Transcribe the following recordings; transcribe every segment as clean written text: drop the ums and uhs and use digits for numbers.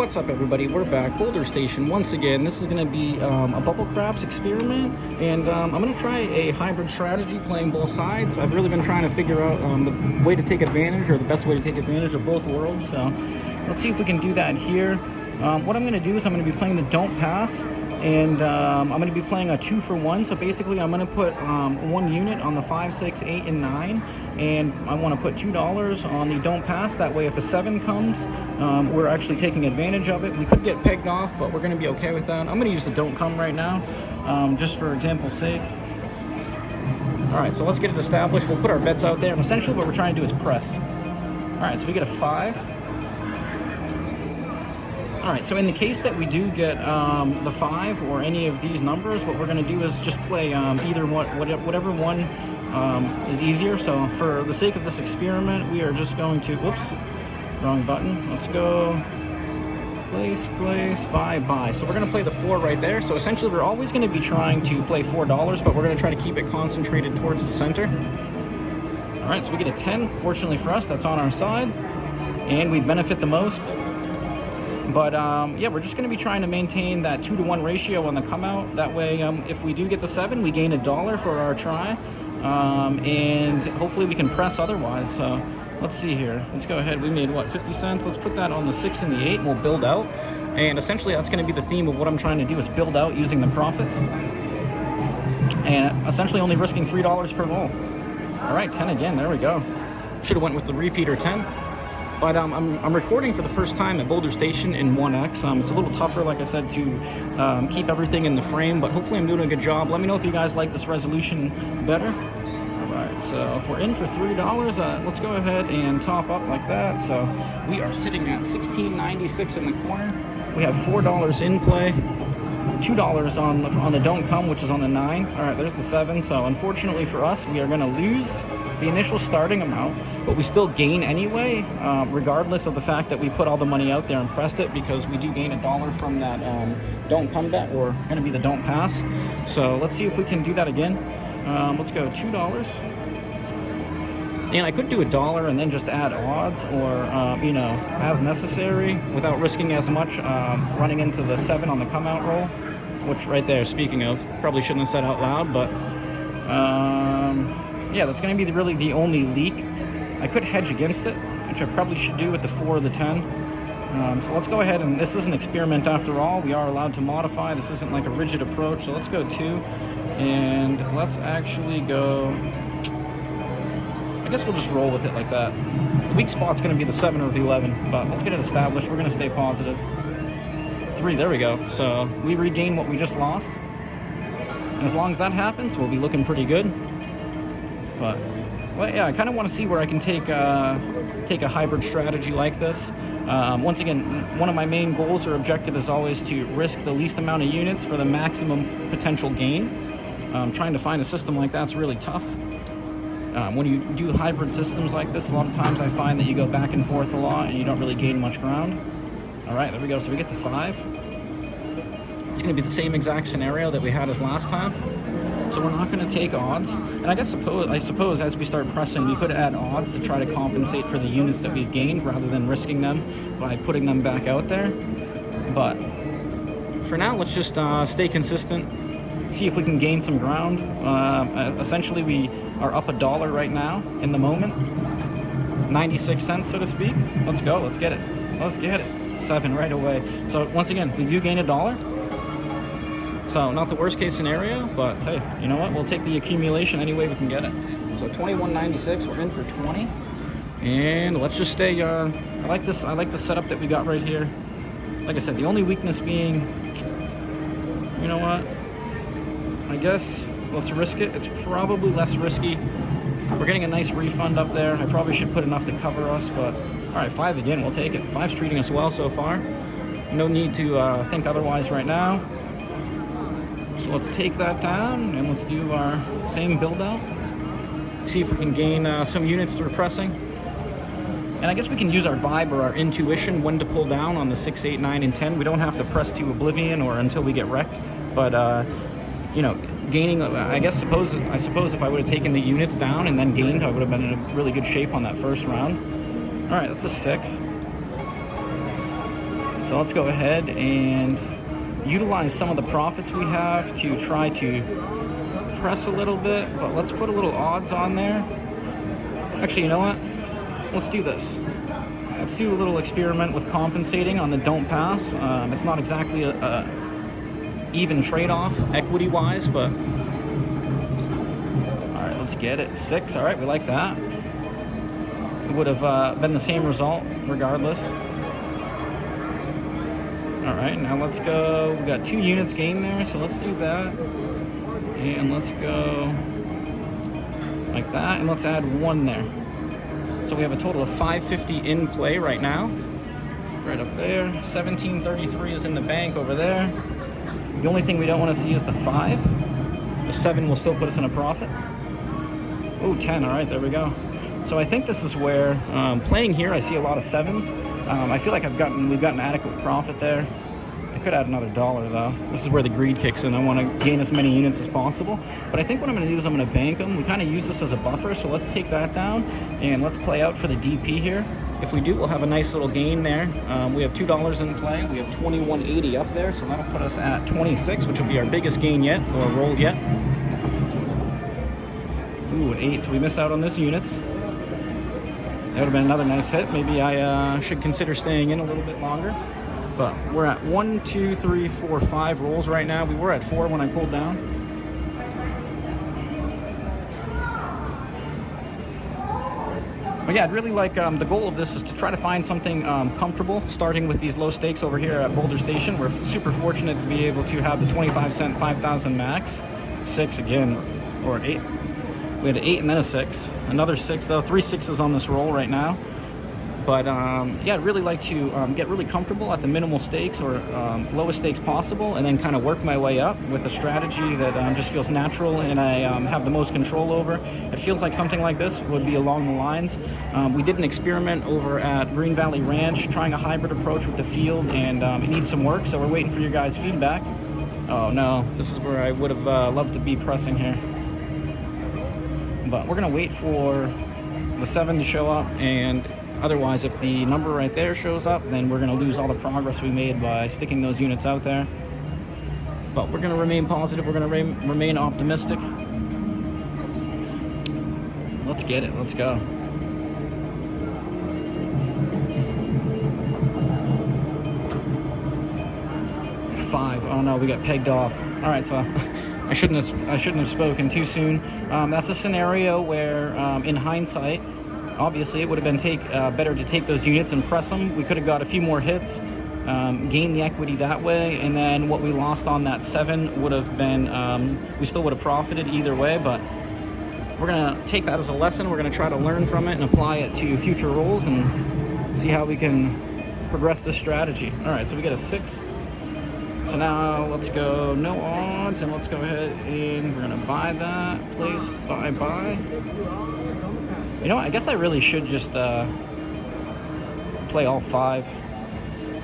What's up, everybody? We're back, Boulder Station once again. This is going to be a bubble craps experiment, and I'm going to try a hybrid strategy playing both sides. I've really been trying to figure out the way to take advantage, or the best way to take advantage of both worlds, so let's see if we can do that here. What I'm going to do is I'm going to be playing the don't pass, and I'm going to be playing a 2-for-1. So basically I'm going to put one unit on the 5, 6, 8, and 9, and I want to put $2 on the don't pass. That way if a 7 comes, we're actually taking advantage of it. We could get pegged off, but we're going to be okay with that. I'm going to use the don't come right now, just for example's sake. Alright, so let's get it established. We'll put our bets out there, and essentially what we're trying to do is press. Alright, so we get a 5. Alright, so in the case that we do get the 5 or any of these numbers, what we're going to do is just play either whatever one is easier. So for the sake of this experiment, we are just going to, whoops, wrong button. Let's go place, buy. So we're going to play the 4 right there. So essentially we're always going to be trying to play $4, but we're going to try to keep it concentrated towards the center. Alright, so we get a 10. Fortunately for us, that's on our side, and we benefit the most. But yeah, we're just going to be trying to maintain that 2-to-1 ratio on the come out. That way, if we do get the 7, we gain $1 for our try, and hopefully we can press otherwise. So let's see here. Let's go ahead. We made what, 50 cents? Let's put that on the 6 and the 8. And we'll build out, and essentially that's going to be the theme of what I'm trying to do, is build out using the profits, and essentially only risking $3 per roll. All right, 10 again. There we go. Should have went with the repeater 10. But I'm recording for the first time at Boulder Station in 1x. It's a little tougher, like I said, to keep everything in the frame, but hopefully I'm doing a good job. Let me know if you guys like this resolution better. All right, so if we're in for $3, let's go ahead and top up like that. So we are sitting at $16.96 in the corner. We have $4 in play, $2 on the don't come, which is on the 9. All right, there's the 7. So unfortunately for us, we are going to lose the initial starting amount, but we still gain anyway, regardless of the fact that we put all the money out there and pressed it, because we do gain $1 from that don't come bet, or going to be the don't pass. So let's see if we can do that again. Let's go $2. And I could do $1 and then just add odds, or you know, as necessary, without risking as much, running into the 7 on the come out roll, which right there, speaking of, probably shouldn't have said out loud, but yeah, that's going to be really the only leak. I could hedge against it, which I probably should do with the 4 or the 10. So let's go ahead, and this is an experiment after all. We are allowed to modify. This isn't like a rigid approach. So let's go 2, and let's actually go, I guess we'll just roll with it like that. The weak spot's going to be the 7 or the 11, but let's get it established. We're going to stay positive. 3, there we go. So we regain what we just lost. And as long as that happens, we'll be looking pretty good. But well, yeah, I kind of want to see where I can take a hybrid strategy like this. Once again, one of my main goals or objective is always to risk the least amount of units for the maximum potential gain. Trying to find a system like that's really tough. When you do hybrid systems like this, a lot of times I find that you go back and forth a lot and you don't really gain much ground. All right, there we go. So we get the 5. It's going to be the same exact scenario that we had as last time. So we're not going to take odds, and I suppose as we start pressing, we could add odds to try to compensate for the units that we've gained, rather than risking them by putting them back out there. But for now, let's just stay consistent, see if we can gain some ground. Essentially, we are up $1 right now in the moment, 96 cents, so to speak. Let's go. Let's get it. Let's get it. 7 right away. So once again, we do gain $1. So not the worst case scenario, but hey, you know what? We'll take the accumulation any way we can get it. So 21.96, we're in for 20. And let's just stay, I like this setup that we got right here. Like I said, the only weakness being, you know what? I guess let's risk it. It's probably less risky. We're getting a nice refund up there. I probably should put enough to cover us, but all right, 5 again, we'll take it. 5's treating us well so far. No need to think otherwise right now. So let's take that down, and let's do our same build out. See if we can gain some units through pressing. And I guess we can use our vibe or our intuition when to pull down on the 6, 8, 9, and 10. We don't have to press to oblivion or until we get wrecked. But you know, gaining, I suppose if I would have taken the units down and then gained, I would have been in a really good shape on that first round. All right, that's a 6. So let's go ahead and utilize some of the profits we have to try to press a little bit, but let's put a little odds on there. Actually, you know what? Let's do this. Let's do a little experiment with compensating on the don't pass. It's not exactly a even trade-off equity-wise, but all right, let's get it. 6. All right, we like that. It would have been the same result regardless. All right, now let's go. We got 2 units gained there, so let's do that. And let's go like that, and let's add 1 there. So we have a total of 550 in play right now. Right up there. 1733 is in the bank over there. The only thing we don't want to see is the 5. The 7 will still put us in a profit. Oh, 10. All right, there we go. So I think this is where playing here, I see a lot of 7s. I feel like we've gotten adequate profit there. I could add another $1 though. This is where the greed kicks in. I want to gain as many units as possible. But I think what I'm going to do is I'm going to bank them. We kind of use this as a buffer, so let's take that down and let's play out for the DP here. If we do, we'll have a nice little gain there. We have $2 in play. We have 2180 up there, so that'll put us at 26, which will be our biggest gain yet, or roll yet. Ooh, an 8, so we miss out on those units. That would have been another nice hit. Maybe I should consider staying in a little bit longer. But we're at 1, 2, 3, 4, 5 rolls right now. We were at 4 when I pulled down. But yeah, I'd really like, the goal of this is to try to find something comfortable, starting with these low stakes over here at Boulder Station. We're super fortunate to be able to have the 25-cent 5,000 max. 6 again, or 8. We had an 8 and then a 6. Another 6 though, 3 6s on this roll right now. But yeah, I'd really like to get really comfortable at the minimal stakes or lowest stakes possible, and then kind of work my way up with a strategy that just feels natural and I have the most control over. It feels like something like this would be along the lines. We did an experiment over at Green Valley Ranch, trying a hybrid approach with the field, and it needs some work, so we're waiting for your guys' feedback. Oh no, this is where I would have loved to be pressing here. But we're going to wait for the 7 to show up, and otherwise, if the number right there shows up, then we're going to lose all the progress we made by sticking those units out there. But we're going to remain positive. We're going to remain optimistic. Let's get it. Let's go. 5. Oh no, we got pegged off. All right, so I shouldn't have spoken too soon. That's a scenario where, in hindsight, obviously, it would have been better to take those units and press them. We could have got a few more hits, gained the equity that way, and then what we lost on that 7 would have been, we still would have profited either way, but we're going to take that as a lesson. We're going to try to learn from it and apply it to future rolls and see how we can progress this strategy. All right, so we got a 6. So now let's go no odds, and let's go ahead and we're going to buy that, place, buy. You know what? I guess I really should just play all 5.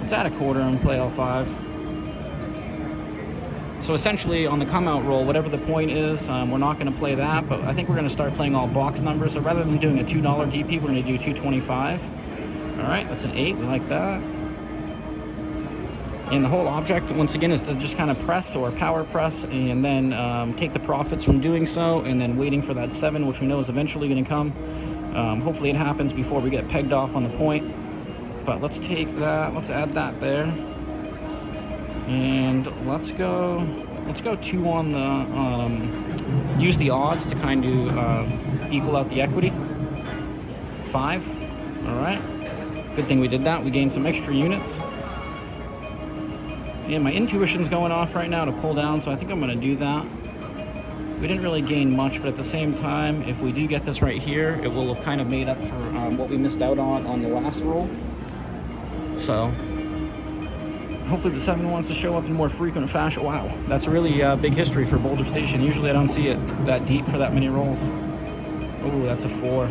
Let's add a quarter and play all 5. So essentially, on the come-out roll, whatever the point is, we're not going to play that, but I think we're going to start playing all box numbers. So rather than doing a $2 DP, we're going to do $2.25. All right, that's an 8. We like that. And the whole object, once again, is to just kind of press or power press and then take the profits from doing so, and then waiting for that 7, which we know is eventually going to come. Hopefully it happens before we get pegged off on the point. But let's take that, let's add that there. And let's go 2 on the, use the odds to kind of equal out the equity. 5, all right. Good thing we did that, we gained some extra units. Yeah, my intuition's going off right now to pull down, so I think I'm going to do that. We didn't really gain much, but at the same time, if we do get this right here, it will have kind of made up for what we missed out on the last roll. So, hopefully the 7 wants to show up in more frequent fashion. Wow, that's a really big history for Boulder Station. Usually I don't see it that deep for that many rolls. Oh, that's a 4.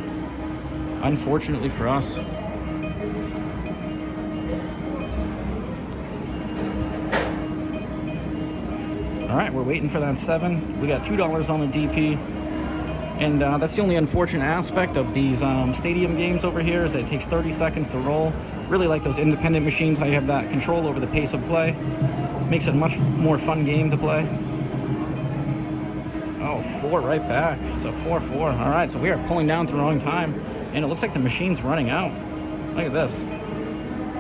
Unfortunately for us. All right, we're waiting for that 7. We got $2 on the DP. And that's the only unfortunate aspect of these stadium games over here, is that it takes 30 seconds to roll. Really like those independent machines, how you have that control over the pace of play. Makes it a much more fun game to play. Oh, 4 right back. So 4-4. All right, so we are pulling down at the wrong time, and it looks like the machine's running out. Look at this.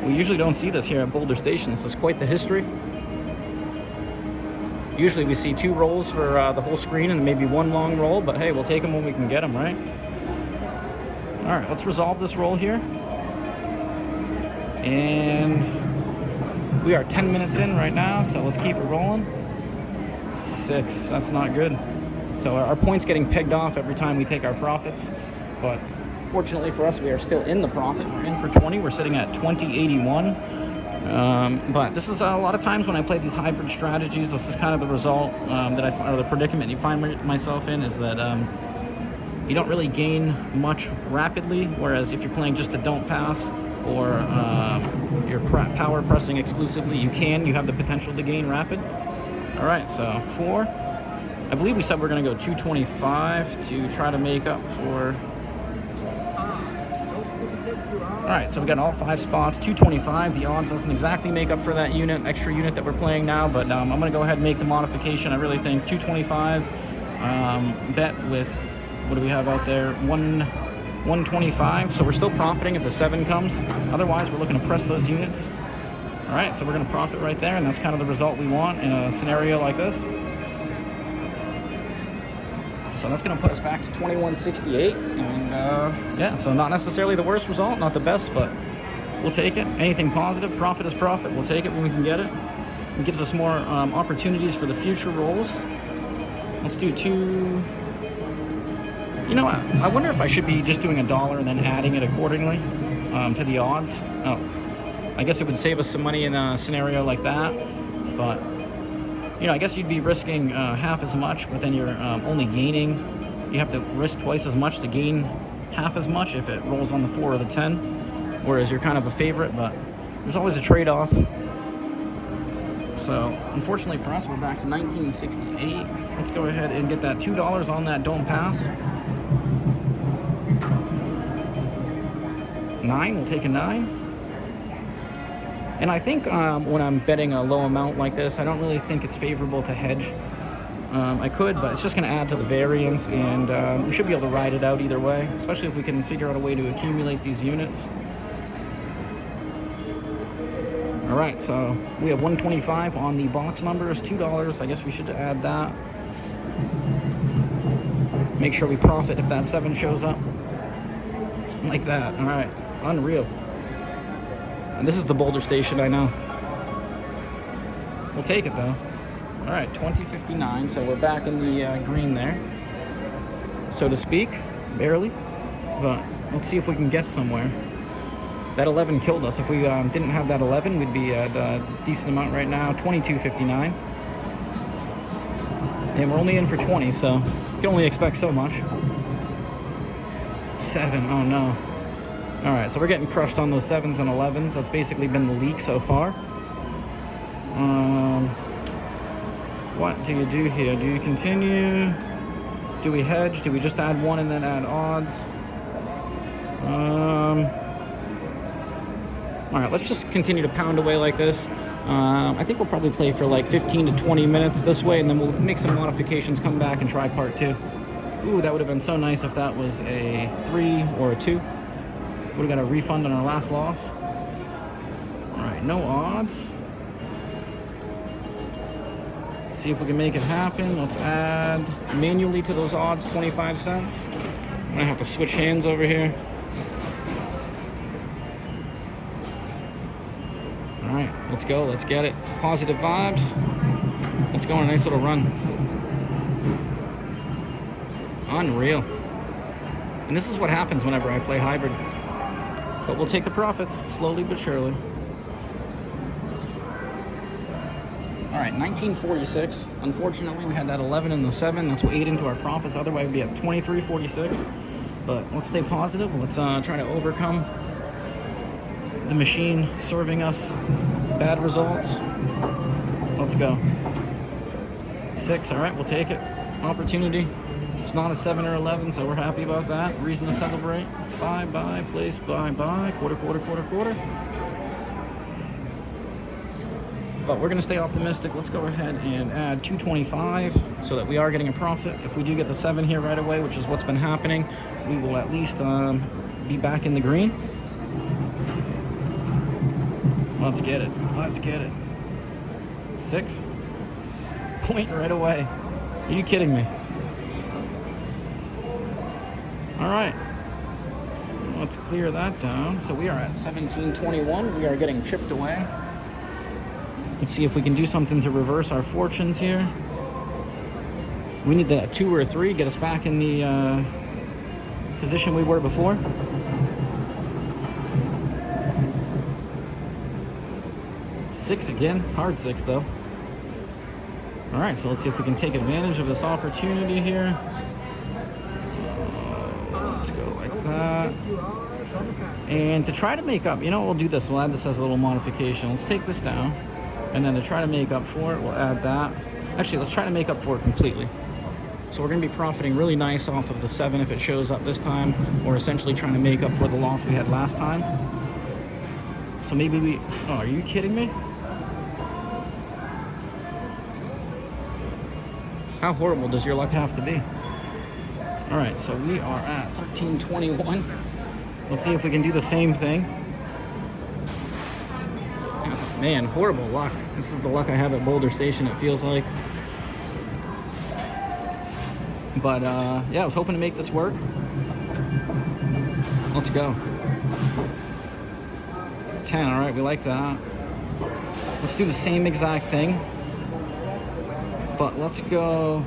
We usually don't see this here at Boulder Station. This is quite the history. Usually we see 2 rolls for the whole screen and maybe 1 long roll, but hey, we'll take them when we can get them, right? All right, let's resolve this roll here. And we are 10 minutes in right now, so let's keep it rolling. 6, that's not good. So our points getting pegged off every time we take our profits, but fortunately for us, we are still in the profit. We're in for 20. We're sitting at 20.81. But this is a lot of times when I play these hybrid strategies, this is kind of the result or the predicament you find myself in, is that you don't really gain much rapidly, whereas if you're playing just a don't pass or you're power pressing exclusively, you have the potential to gain rapid. All right, so 4. I believe we said we're going to go 225 to try to make up for... All right, so we got all 5 spots, 225. The odds doesn't exactly make up for that extra unit that we're playing now, but I'm going to go ahead and make the modification. I really think 225, bet with, what do we have out there? 125, so we're still profiting if the 7 comes. Otherwise, we're looking to press those units. All right, so we're going to profit right there, and that's kind of the result we want in a scenario like this. So that's going to put us back to 2168, and yeah, so not necessarily the worst result, not the best, but we'll take it. Anything positive, profit is profit. We'll take it when we can get it. It gives us more opportunities for the future rolls. Let's do 2. You know, I wonder if I should be just doing $1 and then adding it accordingly to the odds. Oh, I guess it would save us some money in a scenario like that, but you know, I guess you'd be risking half as much, but then you're only gaining. You have to risk twice as much to gain half as much if it rolls on the 4 or the 10, whereas you're kind of a favorite, but there's always a trade-off. So, unfortunately for us, we're back to 1968. Let's go ahead and get that $2 on that don't pass. 9, we'll take a 9. And I think when I'm betting a low amount like this, I don't really think it's favorable to hedge. I could, but it's just going to add to the variance, and we should be able to ride it out either way, especially if we can figure out a way to accumulate these units. All right, so we have 125 on the box numbers, $2. I guess we should add that. Make sure we profit if that 7 shows up. Like that. All right, unreal. And this is the Boulder Station, I know. We'll take it, though. All right, 2059, so we're back in the green there, so to speak, barely. But let's see if we can get somewhere. That 11 killed us. If we didn't have that 11, we'd be at a decent amount right now, 2259. And we're only in for 20, so you can only expect so much. 7, oh no. All right, so we're getting crushed on those 7s and 11s. That's basically been the leak so far. What do you do here? Do you continue? Do we hedge? Do we just add 1 and then add odds? All right, let's just continue to pound away like this. I think we'll probably play for like 15 to 20 minutes this way, and then we'll make some modifications, come back and try part 2. Ooh, that would have been so nice if that was a 3 or a 2. Would have got a refund on our last loss. All right, no odds. See if we can make it happen. Let's add manually to those odds 25 cents. I'm gonna have to switch hands over here. All right, let's go, let's get it. Positive vibes. Let's go on a nice little run. Unreal. And this is what happens whenever I play hybrid. But we'll take the profits, slowly but surely. All right, 1946. Unfortunately, we had that 11 and the 7. That's what ate into our profits. Otherwise, we'd be at 2346. But let's stay positive. Let's try to overcome the machine serving us bad results. Let's go. 6, all right, we'll take it. Opportunity. It's not a 7 or 11, so we're happy about that. Reason to celebrate. Buy, place, buy. Quarter. But we're going to stay optimistic. Let's go ahead and add 225 so that we are getting a profit. If we do get the 7 here right away, which is what's been happening, we will at least be back in the green. Let's get it. 6. Point right away. Are you kidding me? All right. Let's clear that down. So we are at 1721. We are getting chipped away. Let's see if we can do something to reverse our fortunes here. We need that 2 or 3, get us back in the position we were before. Six again, hard 6 though. All right, so let's see if we can take advantage of this opportunity here. Let's go like that. And to try to make up, we'll do this. We'll add this as a little modification. Let's take this down. And then to try to make up for it, we'll add that. Actually, let's try to make up for it completely. So we're going to be profiting really nice off of the 7 if it shows up this time. We're essentially trying to make up for the loss we had last time. So maybe oh, are you kidding me? How horrible does your luck have to be? All right, so we are at 1321. Let's see if we can do the same thing. Oh, man, horrible luck. This is the luck I have at Boulder Station, it feels like. But yeah, I was hoping to make this work. Let's go. 10, all right, we like that. Let's do the same exact thing. But let's go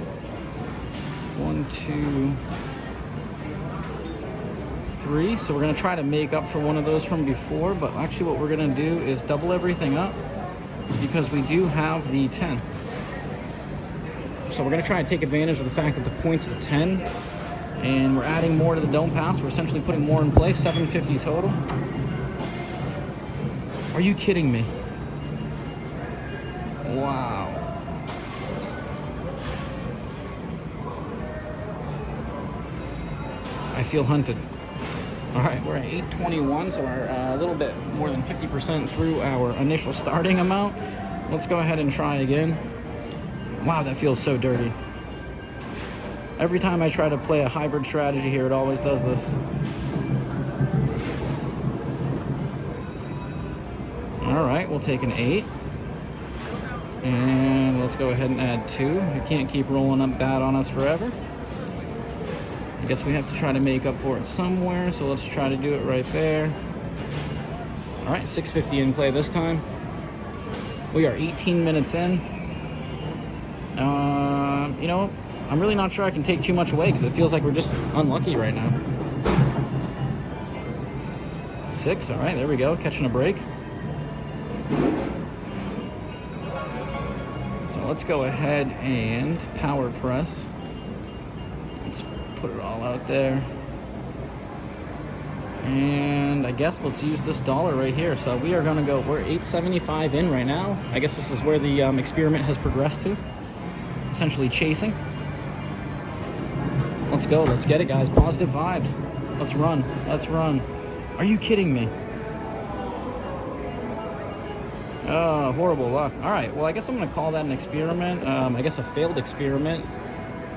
1, 2, 3. So we're gonna try to make up for one of those from before, but actually what we're gonna do is double everything up because we do have the 10. So we're gonna try to take advantage of the fact that the point's at 10 and we're adding more to the dome pass. We're essentially putting more in place, 750 total. Are you kidding me? Wow. I feel hunted. All right, we're at 821, so we're a little bit more than 50% through our initial starting amount. Let's go ahead and try again. Wow, that feels so dirty. Every time I try to play a hybrid strategy here, it always does this. All right, we'll take an 8. And let's go ahead and add 2. You can't keep rolling up bad on us forever. I guess we have to try to make up for it somewhere, so let's try to do it right there. All right, 650 in play this time. We are 18 minutes in. I'm really not sure I can take too much away because it feels like we're just unlucky right now. 6, all right, there we go, catching a break. So let's go ahead and power press. Let's put it all out there. And I guess let's use this dollar right here. So we are gonna go, we're 875 in right now. I guess this is where the experiment has progressed to. Essentially chasing. Let's go, let's get it guys, positive vibes. Let's run. Are you kidding me? Oh, horrible luck. All right, well, I guess I'm gonna call that an experiment. I guess a failed experiment.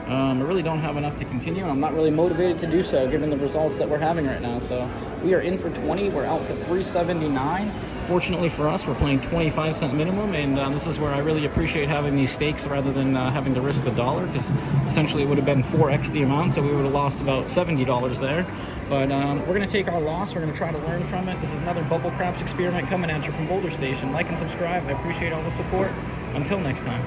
I really don't have enough to continue. I'm not really motivated to do so given the results that we're having right now. So we are in for 20, we're out for 379. Fortunately for us, we're playing 25-cent minimum, and this is where I really appreciate having these stakes rather than having to risk the dollar, because essentially it would have been 4x the amount, so we would have lost about $70 there. But we're going to take our loss. We're going to try to learn from it. This is another Bubble Craps experiment coming at you from Boulder Station. Like and subscribe. I appreciate all the support. Until next time.